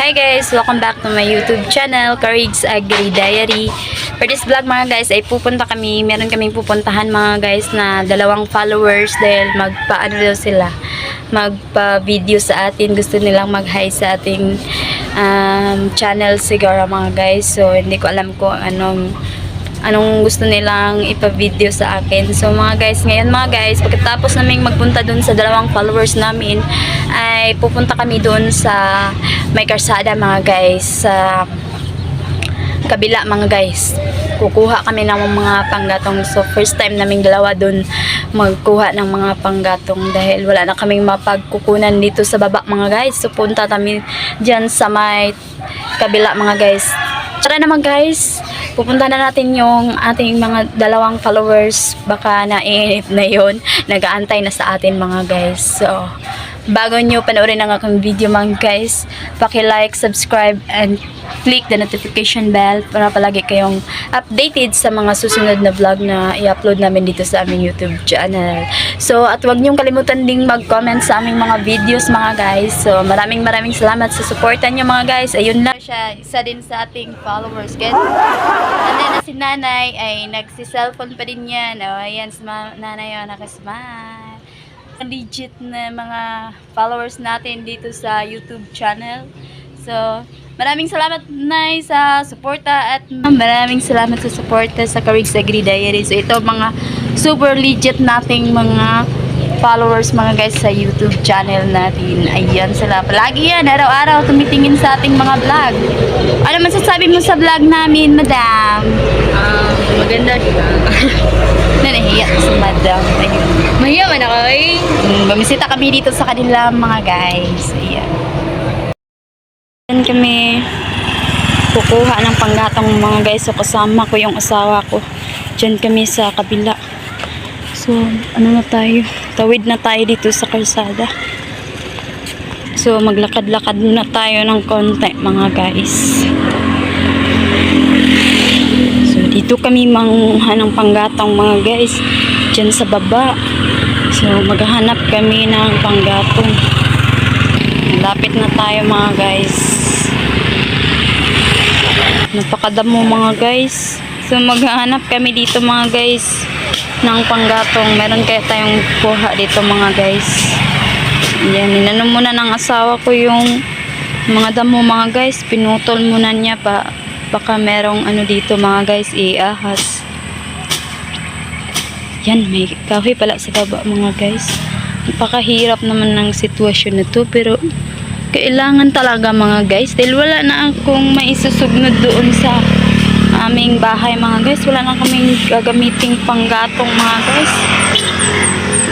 Hi guys! Welcome back to my YouTube channel, Courage's Agri Diary. For this vlog mga guys ay meron kaming pupuntahan mga guys na 2 followers dahil magpa-ano daw sila, magpa-video sa atin. Gusto nilang mag-hi sa ating channel siguro mga guys. So hindi ko alam kung anong gusto nilang ipa-video sa akin. So mga guys, ngayon mga guys, pagkatapos naming magpunta dun sa 2 followers namin, ay pupunta kami dun sa may karsada mga guys, sa kabila mga guys. Kukuha kami ng mga panggatong. So first time naming dalawa dun magkuha ng mga panggatong dahil wala na kaming mapagkukunan dito sa baba mga guys. So punta kami dyan sa may kabila mga guys. Tara naman guys, pupunta na natin yung ating mga 2 followers. Baka naiinip na yun, nag-aantay na sa atin mga guys. So bago nyo panoorin ang aking video mga guys, paki-like, subscribe, and click the notification bell para palagi kayong updated sa mga susunod na vlog na i-upload namin dito sa aming YouTube channel. So at huwag nyong kalimutan ding mag-comment sa aming mga videos mga guys. So maraming salamat sa supportan nyo mga guys. Ayun lang siya, isa din sa ating followers guys. And then si nanay ay nagsi-cellphone pa din yan. O ayan, si nanay o nakasmile. Legit na mga followers natin dito sa YouTube channel. So, maraming salamat Nay sa suporta at maraming salamat sa suporta sa Courage's Agri Diary. So, ito mga super legit nating mga followers mga guys sa YouTube channel natin. Ayan sila. Palagi yan, araw-araw tumitingin sa ating mga vlog. Ano man sasabi mo sa vlog namin, madam? Maganda siya. Nahiya si madam. Ayun. Mahiya man ako eh. Bumisita kami dito sa kanila mga guys. Ayan. Ayan kami kukuha ng panggatong mga guys. So kasama ko yung asawa ko. Diyan kami sa kabila. So ano na tayo? Tawid na tayo dito sa kalsada. So maglakad-lakad na tayo ng konti mga guys. So dito kami mangha ng panggatong mga guys. Diyan sa baba. So maghahanap kami ng panggatong. Lapit na tayo mga guys. Napakadamo mga guys. So maghahanap kami dito mga guys ng panggatong. Meron kaya tayong kuha dito mga guys. Yan, inano muna ng asawa ko yung mga damo mga guys. Pinutol muna niya pa. Baka merong ano dito mga guys, iahas. Yan, may kahoy pala sa baba mga guys. Napakahirap naman ng sitwasyon na to, pero kailangan talaga mga guys. Dahil wala na akong maisusugnod doon sa aming bahay mga guys. Wala na kaming gagamiting panggatong mga guys.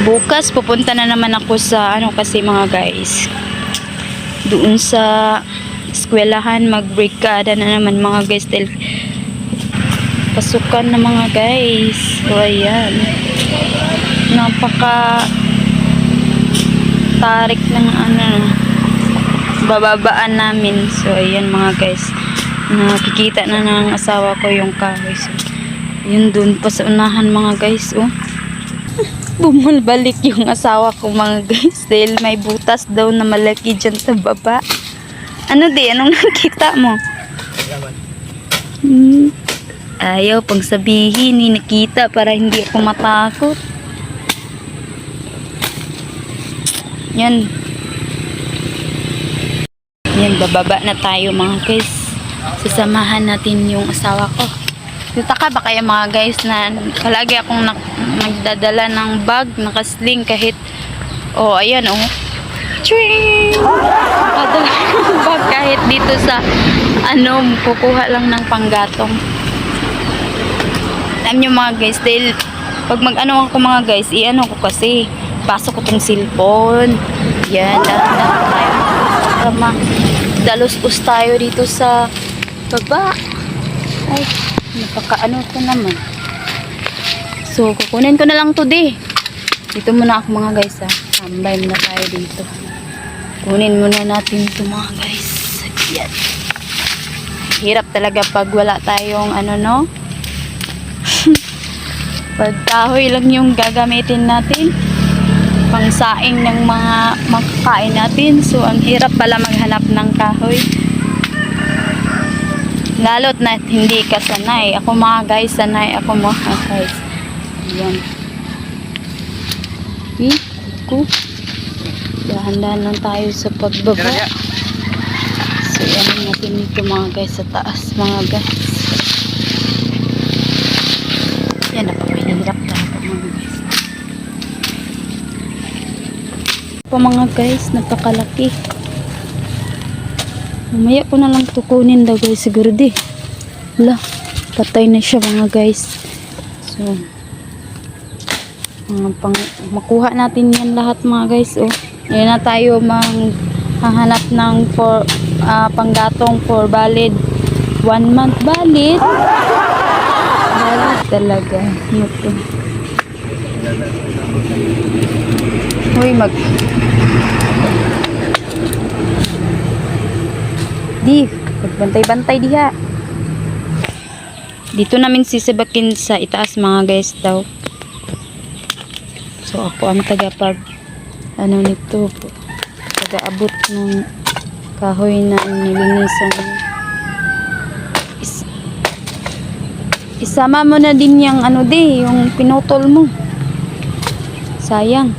Bukas pupunta na naman ako sa kasi mga guys, doon sa eskwelahan, magbrigada na naman mga guys dahil pasukan na mga guys. So ayan, napaka tarik ng bababaan namin. So ayan mga guys, nakikita na ng asawa ko yung kahoy. So yun dun pa sa unahan mga guys. Oh, bumalik yung asawa ko mga guys dahil may butas daw na malaki dyan sa baba. Ano di? Anong nakita mo? Ayaw pang sabihin ni nakita para hindi ako matakot. Yan. Yan, bababa na tayo mga guys. Sasamahan natin yung asawa ko. Dito ka ba kaya mga guys na palagi akong nagdadala ng bag, nakasling kahit ayan ching! Nakadala ng bag kahit dito sa kukuha lang ng panggatong. Alam nyo mga guys, dahil pag ako mga guys, ko kasi pasok ko tong cellphone. Yan, dalos-us tayo dito sa baba. Ay, napaka-to naman. So, kukunin ko na lang to dito muna ako mga guys ha. Tambay muna tayo dito. Kunin muna natin ito mga guys. Yan. Hirap talaga pag wala tayong pag kahoy lang yung gagamitin natin. Pangsaing ng mga makakain natin. So, ang hirap pala maghanap ng kahoy. Lalo't na hindi ka sanay. Ako mga guys, sanay ako mga guys. Ayan. Ko. Dahan-dahan lang tayo sa pagbaba. So, yan natin dito mga guys sa taas mga guys. Yan, napakahirap talaga mga guys. Po mga guys, napakalaki. Mamaya ko na lang tukunin daw guys, siguro di. Wala, patay na siya mga guys. So, makuha natin yan lahat mga guys. Oh, yan na tayo hahanap ng panggatong for valid 1 month valid. Valid talaga. Ito. Uy, magbantay-bantay diha. Dito namin sisibakin sa itaas mga guys daw. So ako ang tagapag nito po. Taga-abot ng kahoy na nilinisan. Isama mo na din yung yung pinutol mo. Sayang.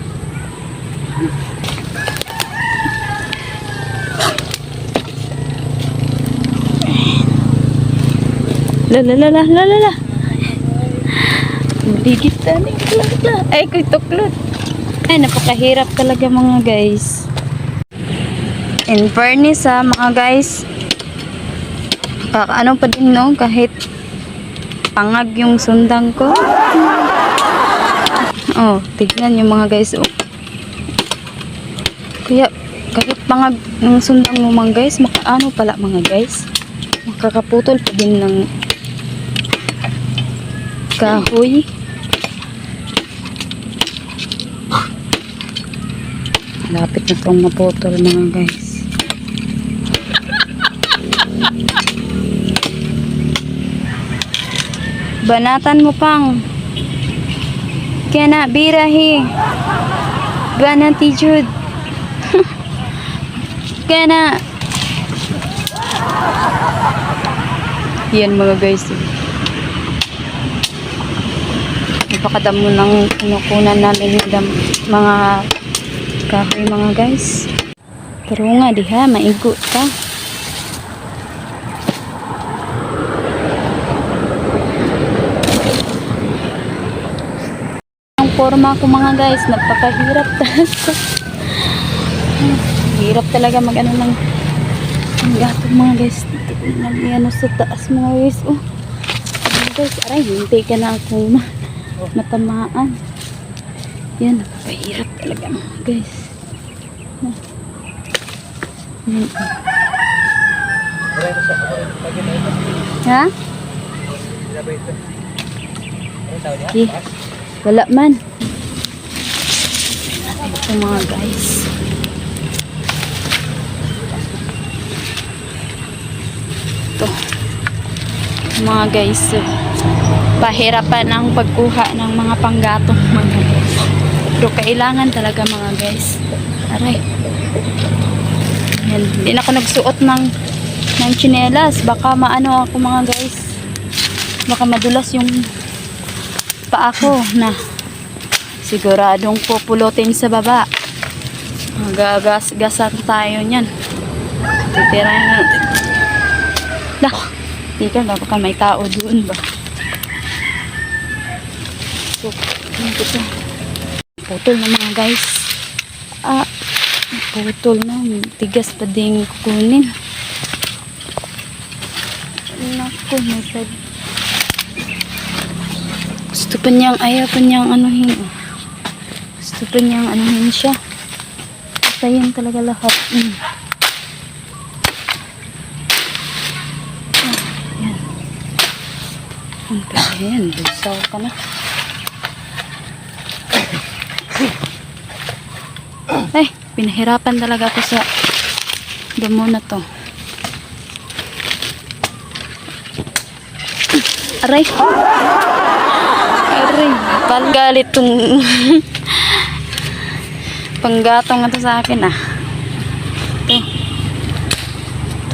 La. Bigit na ni klak. Ay, ko'y tuklot. Ay, napakahirap talaga mga guys. In fairness mga guys. Ano pa din no, kahit pangag yung sundang ko. Oh, tignan yung mga guys. Oh. Kaya, kahit pangag ng sundang mo mga guys, makaano pala mga guys. Makakaputol pa din ng kahoy. Lapit na itong maputol mga guys. Banatan mo pang. Kaya na birahi. Banati Jude. Kaya na. Yan mga guys. Napakadamo ng kinukunan namin mga kahoy mga guys. Pero nga diha, maigo ta. Ang forma ko mga guys, napakahirap talaga. Hirap talaga mag-ano ng gatong mga guys. Ano sa taas mga guys. Oh. Mga guys, aray, hintay ka na ako matamaan. Yan, napahirap talaga mga guys. Yan. Ha? Okay. Wala man. Ito mga guys. Ito. Mga guys. Pahirapan ang pagkuha ng mga panggatong mga guys. Pero kailangan talaga mga guys. Aray. Yan. Hindi na ako nagsuot ng tsinelas. Baka maano ako mga guys. Baka madulas yung paa ko na siguradong pupulutin sa baba. Gagas-gasan tayo niyan. Titirahin natin. Lah. Tika, baka may tao doon ba? So, ito. Putol na mga guys. Putol na. Tigas pa din kukunin. Naku, may pag... Gusto pa niyang, ayaw pa niyang anuhin. Gusto pa niyang anuhin siya. Patayin talaga lahat. Yan. Yan, busaw ka na. Ay, pinahirapan talaga ako sa damo na to. Aray. Aray. Panggalit tong panggatong na to sa akin Ito.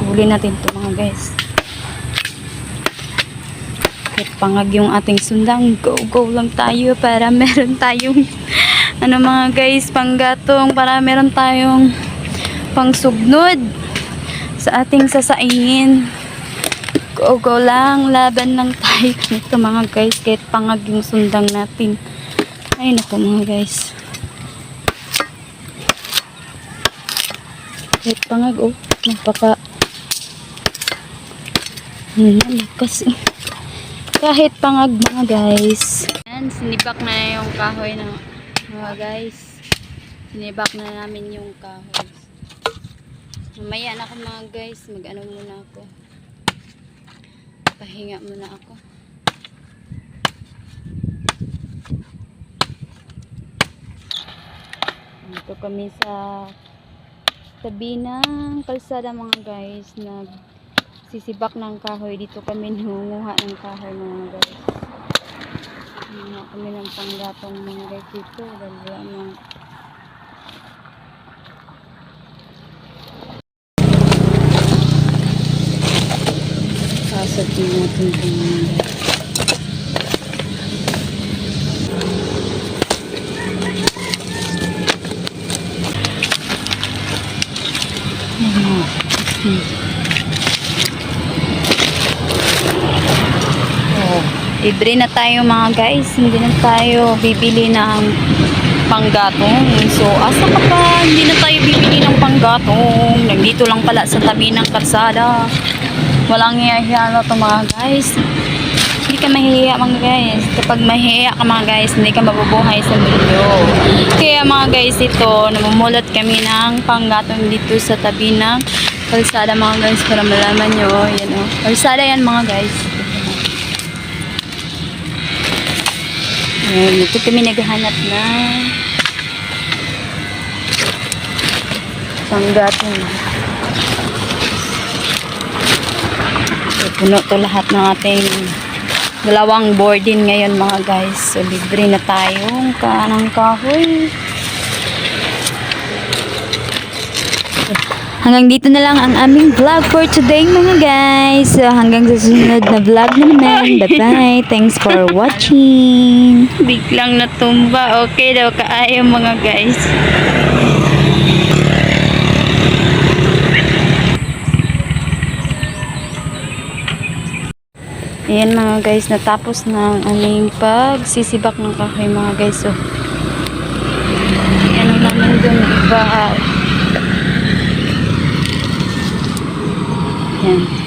Tuli natin to mga guys. Kahit pangag yung ating sundang, go lang tayo para meron tayong ano mga guys, panggatong, para meron tayong pangsugnod sa ating sasaingin. Go lang, laban lang tayo nito mga guys, kahit pangag yung sundang natin. Ay naku mga guys, kahit pangag, oh, napaka kasi kahit pangag mga guys. Yan, sinibak na yung kahoy ng mga guys. Sinibak na namin yung kahoy. Mamaya na ako mga guys, mag-ano muna ako. Pahinga muna ako. Dito kami sa tabi ng kalsada mga guys, sisibak ng kahoy. Dito kami nangunguha ng kahoy mga guys. Nangunguha kami ng panggatong mga guys dito. Dalawa ng sasad din natin ito mga guys. Libre na tayo mga guys, hindi na tayo bibili ng panggatong. So asa ka pa, hindi na tayo bibili ng panggatong. Nandito lang pala sa tabi ng kalsada. Walang hiya-hiya na to mga guys. Hindi ka mahihiya mga guys. Kapag mahihiya ka mga guys, hindi ka mabubuhay sa mundo. Kaya mga guys, ito, namumulot kami ng panggatong dito sa tabi ng kalsada mga guys, para malaman nyo. Yan, oh. Kalsada yan mga guys. Ayan, ito kami naghahanap na panggatong. So, puno to lahat ng ating dalawang boarding ngayon mga guys. So, libre na tayong kanang kahoy. Hanggang dito na lang ang aming vlog for today mga guys. So, hanggang sa susunod na vlog na naman. Bye-bye. Thanks for watching. Biglang natumba. Okay daw kaayo mga guys. Ayan mga guys. Natapos na ang aming pagsisibak ng kahoy mga guys. So, ano naman dun iba. Yan.